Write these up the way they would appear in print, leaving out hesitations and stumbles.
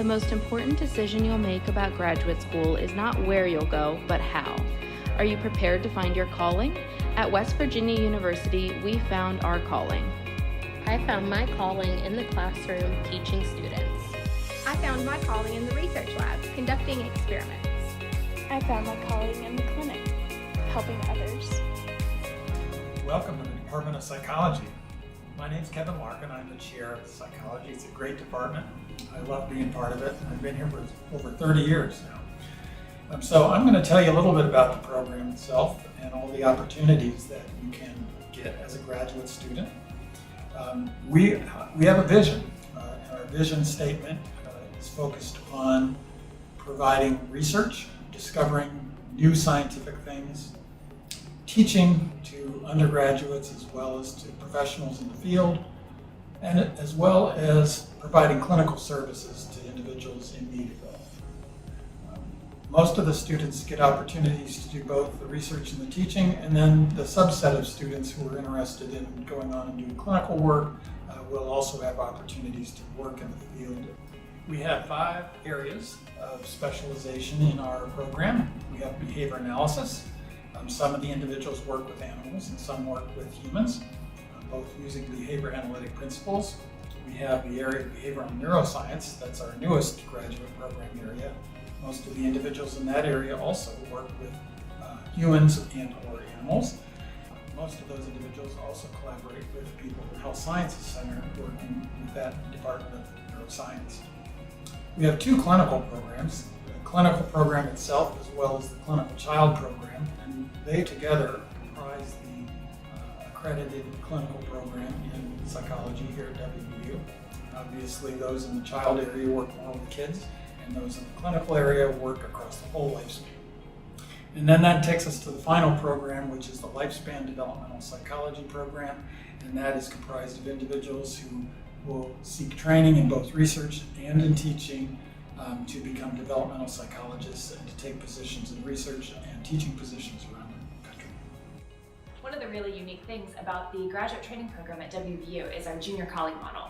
the most important decision you'll make about graduate school is not where you'll go, but how. Are you prepared to find your calling? At West Virginia University, we found our calling. I found my calling in the classroom teaching students. I found my calling in the research lab, conducting experiments. I found my calling in the clinic, helping others. Welcome to the Department of Psychology. My name is Kevin Larkin. I'm the chair of psychology. It's a great department. I love being part of it. I've been here for over 30 years now. So I'm going to tell you a little bit about the program itself and all the opportunities that you can get as a graduate student. We have a vision. Our vision statement is focused on providing research, discovering new scientific things, teaching to undergraduates as well as to professionals in the field, and as well as providing clinical services to individuals in need of it. Most of the students get opportunities to do both the research and the teaching, and then the subset of students who are interested in going on and doing clinical work will also have opportunities to work in the field. We have 5 areas of specialization in our program. We have behavior analysis. Some of the individuals work with animals and some work with humans, both using behavior analytic principles. We have the area of behavioral neuroscience. That's our newest graduate program area. Most of the individuals in that area also work with humans and or animals. Most of those individuals also collaborate with people at the Health Sciences Center working with that Department of Neuroscience. We have 2 clinical programs, the clinical program itself as well as the clinical child program, and they together comprise the accredited clinical program in psychology here at WVU. Obviously those in the child area work more with kids, and those in the clinical area work across the whole lifespan. And then that takes us to the final program, which is the Lifespan Developmental Psychology program, and that is comprised of individuals who will seek training in both research and in teaching to become developmental psychologists and to take positions in research and teaching positions around the country. One of the really unique things about the graduate training program at WVU is our junior colleague model.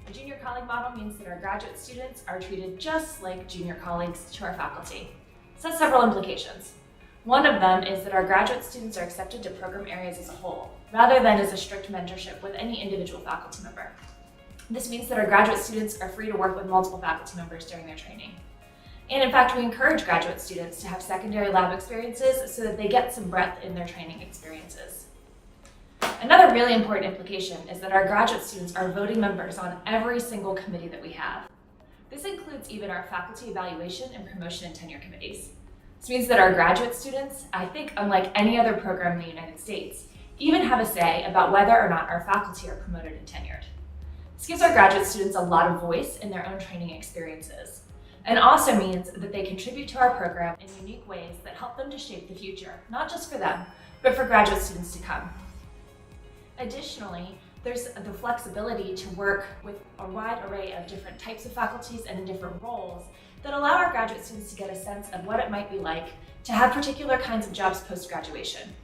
The junior colleague model means that our graduate students are treated just like junior colleagues to our faculty. This has several implications. One of them is that our graduate students are accepted to program areas as a whole, rather than as a strict mentorship with any individual faculty member. This means that our graduate students are free to work with multiple faculty members during their training. And in fact, we encourage graduate students to have secondary lab experiences so that they get some breadth in their training experiences. Another really important implication is that our graduate students are voting members on every single committee that we have. This includes even our faculty evaluation and promotion and tenure committees. This means that our graduate students, I think unlike any other program in the United States, even have a say about whether or not our faculty are promoted and tenured. This gives our graduate students a lot of voice in their own training experiences, and also means that they contribute to our program in unique ways that help them to shape the future, not just for them, but for graduate students to come. Additionally, there's the flexibility to work with a wide array of different types of faculties and in different roles that allow our graduate students to get a sense of what it might be like to have particular kinds of jobs post-graduation.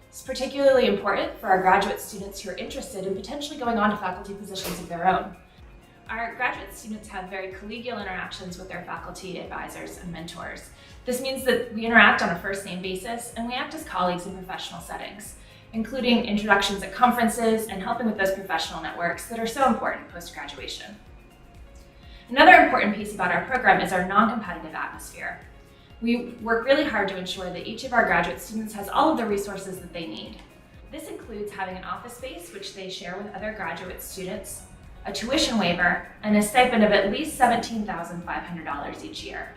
It's particularly important for our graduate students who are interested in potentially going on to faculty positions of their own. Our graduate students have very collegial interactions with their faculty, advisors, and mentors. This means that we interact on a first-name basis and we act as colleagues in professional settings, including introductions at conferences and helping with those professional networks that are so important post-graduation. Another important piece about our program is our non-competitive atmosphere. We work really hard to ensure that each of our graduate students has all of the resources that they need. This includes having an office space which they share with other graduate students, a tuition waiver, and a stipend of at least $17,500 each year.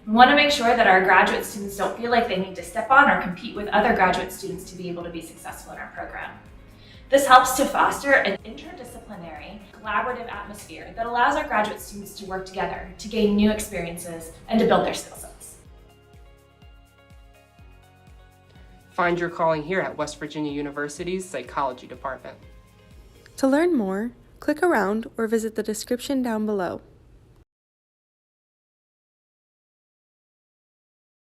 We want to make sure that our graduate students don't feel like they need to step on or compete with other graduate students to be able to be successful in our program. This helps to foster an interdisciplinary, collaborative atmosphere that allows our graduate students to work together to gain new experiences and to build their skill sets. Find your calling here at West Virginia University's Psychology Department. To learn more, click around or visit the description down below.